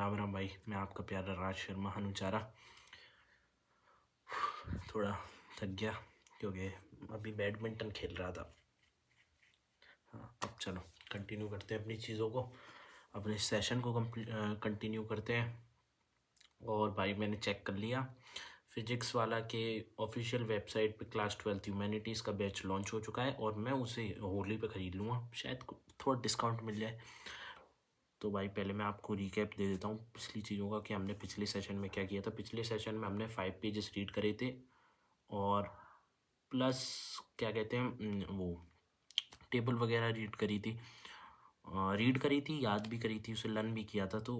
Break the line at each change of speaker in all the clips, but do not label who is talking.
राम राम भाई, मैं आपका प्यारा राज शर्मा हनुचारा। थोड़ा थक गया क्योंकि अभी बैडमिंटन खेल रहा था। हाँ, अब चलो कंटिन्यू करते हैं अपनी चीज़ों को, अपने सेशन को कंटिन्यू करते हैं। और भाई मैंने चेक कर लिया, फिजिक्स वाला के ऑफिशियल वेबसाइट पे क्लास 12th ह्यूमैनिटीज़ का बैच लॉन्च हो चुका है और मैं उसे होली पे ख़रीद लूँगा, शायद थोड़ा डिस्काउंट मिल जाए। तो भाई पहले मैं आपको रिकैप दे देता हूँ पिछली चीज़ों का कि हमने पिछले सेशन में क्या किया था। पिछले सेशन में हमने 5 पेजेस रीड करे थे और प्लस क्या कहते हैं वो टेबल वगैरह रीड करी थी, याद भी करी थी, उसे लर्न भी किया था। तो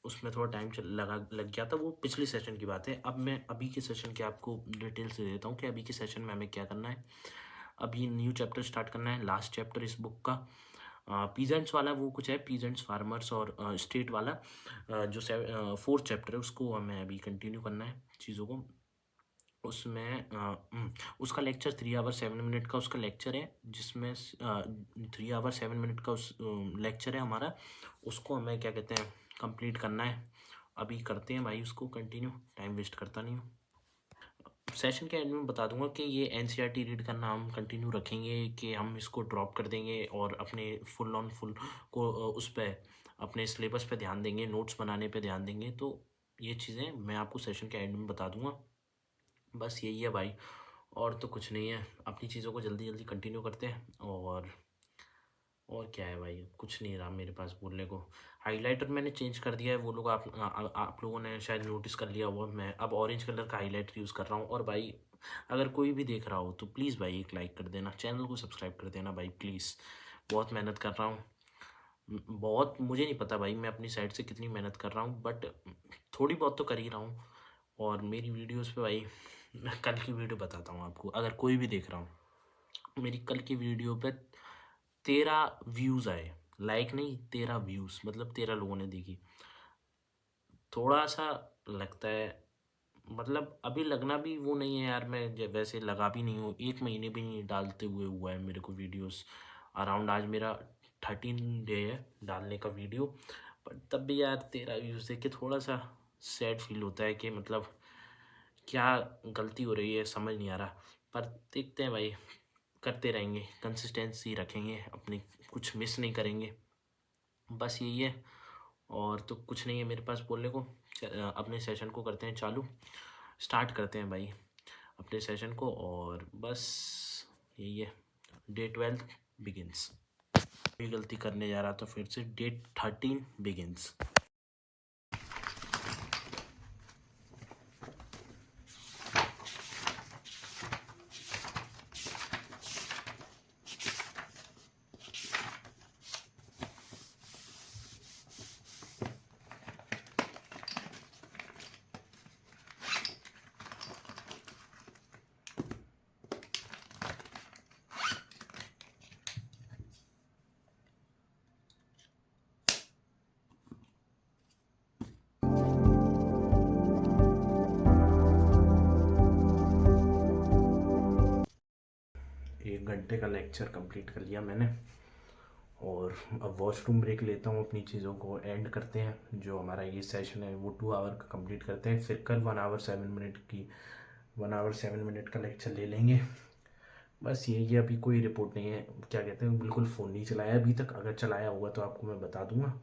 उसमें थोड़ा टाइम लग गया था, वो पिछले सेशन की बात है। अब मैं अभी के सेशन के आपको डिटेल्स दे देता हूँ कि अभी के सेशन में हमें क्या करना है। अभी न्यू चैप्टर स्टार्ट करना है, लास्ट चैप्टर इस बुक का पीजेंट्स वाला वो कुछ है, पीजेंट्स फार्मर्स और स्टेट वाला जो 4th चैप्टर है उसको हमें अभी कंटिन्यू करना है चीज़ों को। उसमें उसका लेक्चर 3 आवर 7 मिनट का उसका लेक्चर है, जिसमें 3 आवर 7 मिनट का उस लेक्चर है हमारा। उसको हमें क्या कहते हैं कंप्लीट करना है। अभी करते हैं भाई उसको कंटिन्यू, टाइम वेस्ट करता नहीं हूँ। सेशन के एंड में बता दूंगा कि ये एनसीईआरटी रीड करना हम कंटिन्यू रखेंगे कि हम इसको ड्रॉप कर देंगे और अपने फुल को उस पर अपने सिलेबस पे ध्यान देंगे, नोट्स बनाने पे ध्यान देंगे। तो ये चीज़ें मैं आपको सेशन के एंड में बता दूंगा। बस यही है भाई, और तो कुछ नहीं है। अपनी चीज़ों को जल्दी जल्दी कंटिन्यू करते हैं। और क्या है भाई, कुछ नहीं रहा मेरे पास बोलने को। हाइलाइटर मैंने चेंज कर दिया है, वो लोग आप लोगों ने शायद नोटिस कर लिया हुआ। मैं अब ऑरेंज कलर का हाइलाइटर यूज़ कर रहा हूँ। और भाई अगर कोई भी देख रहा हो तो प्लीज़ भाई एक लाइक कर देना, चैनल को सब्सक्राइब कर देना भाई प्लीज़। बहुत मेहनत कर रहा हूँ, बहुत मुझे नहीं पता भाई मैं अपनी साइड से कितनी मेहनत कर रहा हूँ, बट थोड़ी बहुत तो कर ही रहा हूँ। और मेरी वीडियोस पे भाई मैं कल की वीडियो बताता हूँ आपको, अगर कोई भी देख रहा हूँ मेरी कल की वीडियो पे 13 व्यूज़ आए, लाइक नहीं 13 व्यूज़, मतलब 13 लोगों ने देखी। थोड़ा सा लगता है, मतलब अभी लगना भी वो नहीं है यार, मैं वैसे लगा भी नहीं हूँ, 1 महीने भी नहीं डालते हुए हुआ है मेरे को वीडियोस अराउंड। आज मेरा 13 डे है डालने का वीडियो, बट तब भी यार 13 व्यूज़ देख के थोड़ा सा सैड फील होता है कि मतलब क्या गलती हो रही है समझ नहीं आ रहा। पर देखते हैं भाई, करते रहेंगे, कंसिस्टेंसी रखेंगे अपनी, कुछ मिस नहीं करेंगे, बस यही है। और तो कुछ नहीं है मेरे पास बोलने को। अपने सेशन को करते हैं चालू, स्टार्ट करते हैं भाई अपने सेशन को। और बस यही है, डे 12 बिगिंस। ये गलती करने जा रहा था फिर से, डे 13 बिगिंस। एक घंटे का लेक्चर कंप्लीट कर लिया मैंने, और अब वॉशरूम ब्रेक लेता हूँ, अपनी चीज़ों को एंड करते हैं। जो हमारा ये सेशन है वो 2 आवर का कंप्लीट करते हैं, फिर कल 1 आवर 7 मिनट की 1 आवर 7 मिनट का लेक्चर ले लेंगे। बस यही है, अभी कोई रिपोर्ट नहीं है, क्या कहते हैं बिल्कुल फ़ोन नहीं चलाया अभी तक। अगर चलाया होगा तो आपको मैं बता दूंगा।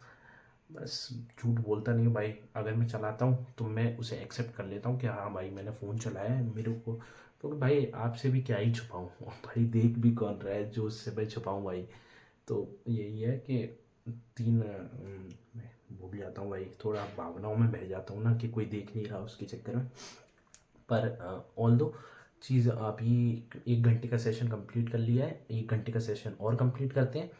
बस झूठ बोलता नहीं हूँ भाई, अगर मैं चलाता हूँ तो मैं उसे एक्सेप्ट कर लेता हूँ कि हाँ भाई मैंने फ़ोन चलाया है मेरे को। तो भाई आपसे भी क्या ही छुपाऊँ भाई, देख भी कौन रहा है जो उससे मैं छुपाऊँ भाई। तो यही है कि मैं भूल जाता हूँ भाई, थोड़ा भावनाओं में बह जाता हूँ ना कि कोई देख नहीं रहा उसके चक्कर में। पर ऑल दो चीज़ अभी 1 घंटे का सेशन कंप्लीट कर लिया है, 1 घंटे का सेशन और कंप्लीट करते हैं।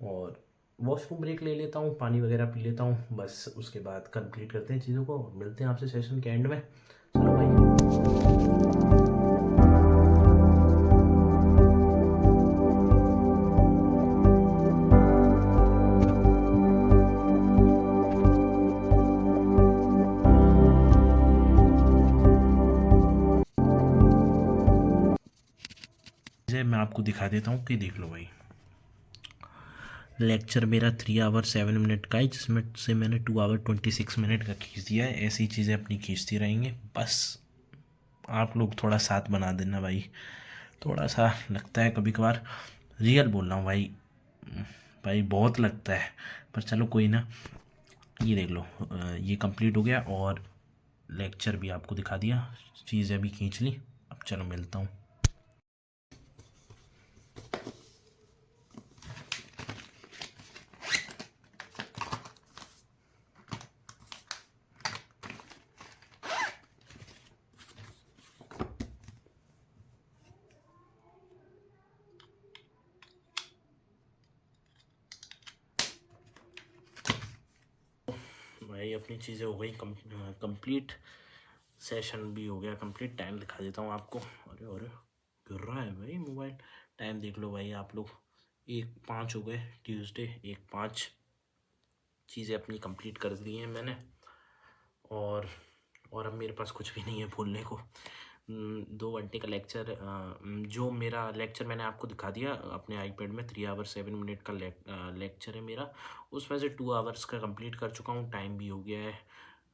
और वॉशरूम ब्रेक ले लेता हूँ, पानी वगैरह पी लेता हूँ, बस उसके बाद कंप्लीट करते हैं चीज़ों को। मिलते हैं आपसे सेशन के एंड में। चलो भाई। मैं आपको दिखा देता हूँ कि देख लो भाई, लेक्चर मेरा 3 आवर 7 मिनट का है, जिसमें से मैंने 2 आवर 26 मिनट का खींच दिया है। ऐसी चीज़ें अपनी खींचती रहेंगे, बस आप लोग थोड़ा साथ बना देना भाई। थोड़ा सा लगता है कभी कभार, रियल बोल रहा हूँ भाई, भाई बहुत लगता है, पर चलो कोई ना। ये देख लो, ये कंप्लीट हो गया और लेक्चर भी आपको दिखा दिया, चीज़ें भी खींच ली। अब चलो मिलता हूँ। भाई अपनी चीज़ें हो गई कंप्लीट, सेशन भी हो गया कंप्लीट। टाइम दिखा देता हूँ आपको। अरे अरे गिर रहा है भाई मोबाइल। टाइम देख लो भाई आप लोग, 1:05 हो गए ट्यूसडे, 1:05। चीज़ें अपनी कंप्लीट कर दी हैं मैंने, और अब मेरे पास कुछ भी नहीं है बोलने को। 2 घंटे का लेक्चर, जो मेरा लेक्चर मैंने आपको दिखा दिया अपने आईपैड में, 3 आवर 7 मिनट का लेक्चर है मेरा। उसमें से 2 आवर्स का कंप्लीट कर चुका हूँ, टाइम भी हो गया है।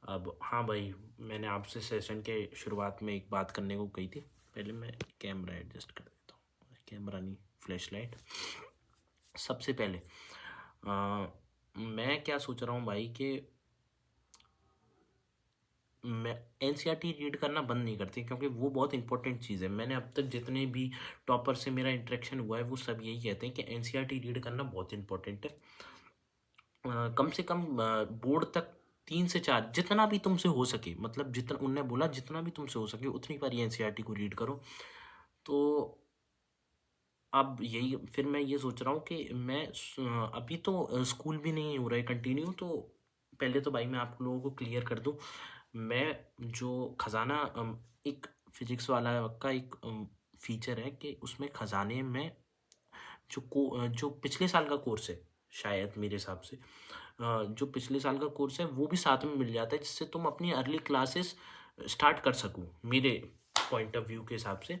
अब हाँ भाई, मैंने आपसे सेशन के शुरुआत में एक बात करने को कही थी। पहले मैं कैमरा एडजस्ट कर देता हूँ, कैमरा नहीं, फ्लैश लाइट। सबसे पहले मैं क्या सोच रहा हूँ भाई कि मैं एनसीईआरटी रीड करना बंद नहीं करती, क्योंकि वो बहुत इंपॉर्टेंट चीज़ है। मैंने अब तक जितने भी टॉपर से मेरा इंटरेक्शन हुआ है, वो सब यही कहते हैं कि एनसीईआरटी रीड करना बहुत इंपॉर्टेंट है। कम से कम बोर्ड तक 3 से 4, जितना भी तुमसे हो सके, मतलब जितना उनने बोला, जितना भी तुमसे हो सके उतनी बार एनसीईआरटी को रीड करो। तो अब यही फिर मैं ये सोच रहा हूँ कि अभी तो स्कूल भी नहीं हो रहा है कंटिन्यू, तो पहले तो भाई मैं आप लोगों को क्लियर कर दूँ। मैं जो खजाना, एक फिजिक्स वाला का एक फीचर है कि उसमें खजाने में जो पिछले साल का कोर्स है, शायद मेरे हिसाब से जो पिछले साल का कोर्स है वो भी साथ में मिल जाता है, जिससे तुम अपनी अर्ली क्लासेस स्टार्ट कर सको, मेरे पॉइंट ऑफ व्यू के हिसाब से।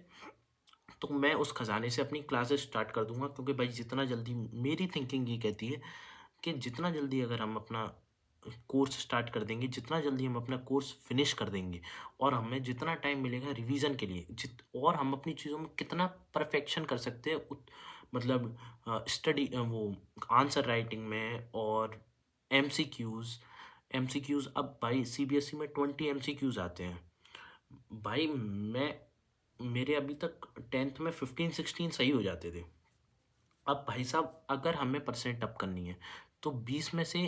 तो मैं उस खजाने से अपनी क्लासेस स्टार्ट कर दूंगा, क्योंकि भाई जितना जल्दी, मेरी थिंकिंग ये कहती है कि जितना जल्दी अगर हम अपना कोर्स स्टार्ट कर देंगे, जितना जल्दी हम अपना कोर्स फिनिश कर देंगे, और हमें जितना टाइम मिलेगा रिवीजन के लिए, और हम अपनी चीज़ों में कितना परफेक्शन कर सकते हैं, मतलब स्टडी, वो आंसर राइटिंग में, और एमसीक्यूज। एमसीक्यूज अब भाई सीबीएसई में 20 एमसीक्यूज आते हैं भाई। मेरे अभी तक 10th में 15-16 सही हो जाते थे। अब भाई साहब अगर हमें परसेंट अप करनी है, तो 20 में से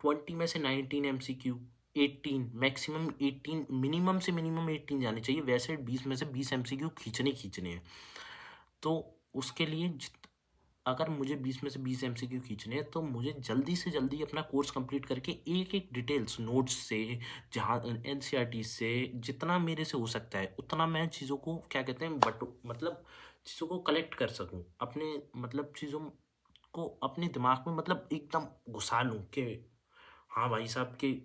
20 में से 19 एमसीक्यू, 18 मैक्सिमम, 18 मिनिमम से मिनिमम 18 जाने चाहिए। वैसे 20 में से 20 एमसीक्यू खींचने खींचने हैं। तो उसके लिए अगर मुझे 20 में से 20 एमसीक्यू खींचने हैं, तो मुझे जल्दी से जल्दी अपना कोर्स कंप्लीट करके एक एक डिटेल्स नोट्स से, जहाँ एनसीईआरटी से, जितना मेरे से हो सकता है उतना मैं चीज़ों को क्या कहते हैं, बट मतलब चीज़ों को कलेक्ट कर सकूं अपने, मतलब चीज़ों को अपने दिमाग में, मतलब एकदम घुसा लूँ कि हाँ भाई साहब के,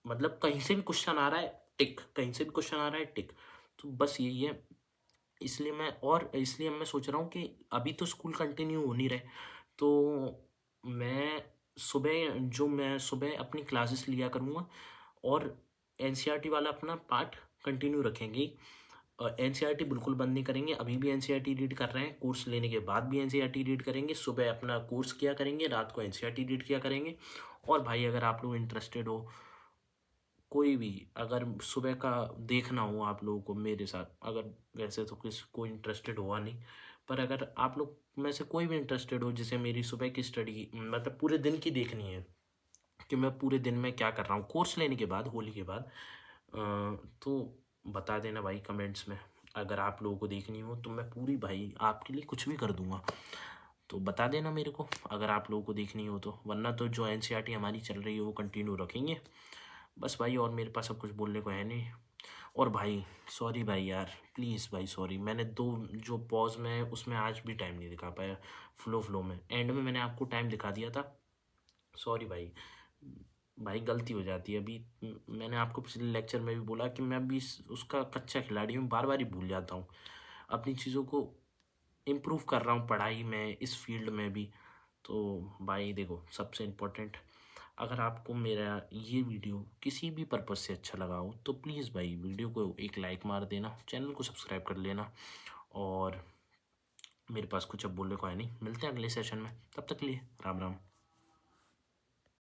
मतलब कहीं से भी क्वेश्चन आ रहा है टिक, कहीं से भी क्वेश्चन आ रहा है टिक। तो बस यही है। इसलिए मैं सोच रहा हूँ कि अभी तो स्कूल कंटिन्यू हो नहीं रहे, तो मैं सुबह अपनी क्लासेस लिया करूँगा, और एनसीईआरटी वाला अपना पार्ट कंटिन्यू रखेंगे। एनसीईआरटी बिल्कुल बंद नहीं करेंगे, अभी भी एनसीईआरटी रीड कर रहे हैं, कोर्स लेने के बाद भी एनसीईआरटी रीड करेंगे। सुबह अपना कोर्स किया करेंगे, रात को एनसीईआरटी रीड किया करेंगे। और भाई अगर आप लोग इंटरेस्टेड हो, कोई भी अगर सुबह का देखना हो आप लोगों को मेरे साथ, अगर, वैसे तो कोई इंटरेस्टेड हुआ नहीं, पर अगर आप लोग में से कोई भी इंटरेस्टेड हो जिसे मेरी सुबह की स्टडी, मतलब पूरे दिन की देखनी है कि मैं पूरे दिन में क्या कर रहा हूँ कोर्स लेने के बाद, होली के बाद, तो बता देना भाई कमेंट्स में। अगर आप लोगों को देखनी हो तो मैं पूरी भाई आपके लिए कुछ भी कर दूंगा, तो बता देना मेरे को अगर आप लोगों को देखनी हो तो। वरना तो जो एनसीईआरटी हमारी चल रही है वो कंटिन्यू रखेंगे। बस भाई, और मेरे पास अब कुछ बोलने को है नहीं। और भाई सॉरी भाई यार, प्लीज़ भाई सॉरी, मैंने दो जो पॉज में उसमें आज भी टाइम नहीं दिखा पाया, फ्लो में एंड में मैंने आपको टाइम दिखा दिया था। सॉरी भाई, भाई गलती हो जाती है। अभी मैंने आपको पिछले लेक्चर में भी बोला कि मैं अभी उसका कच्चा खिलाड़ी हूँ, बार बार ही भूल जाता हूँ। अपनी चीज़ों को इम्प्रूव कर रहा हूँ पढ़ाई में, इस फील्ड में भी। तो भाई देखो, सबसे इम्पोर्टेंट, अगर आपको मेरा ये वीडियो किसी भी पर्पज़ से अच्छा लगा हो तो प्लीज़ भाई वीडियो को एक लाइक मार देना, चैनल को सब्सक्राइब कर लेना। और मेरे पास कुछ अब बोलने को है नहीं, मिलते हैं अगले सेशन में, तब तक के लिए राम राम।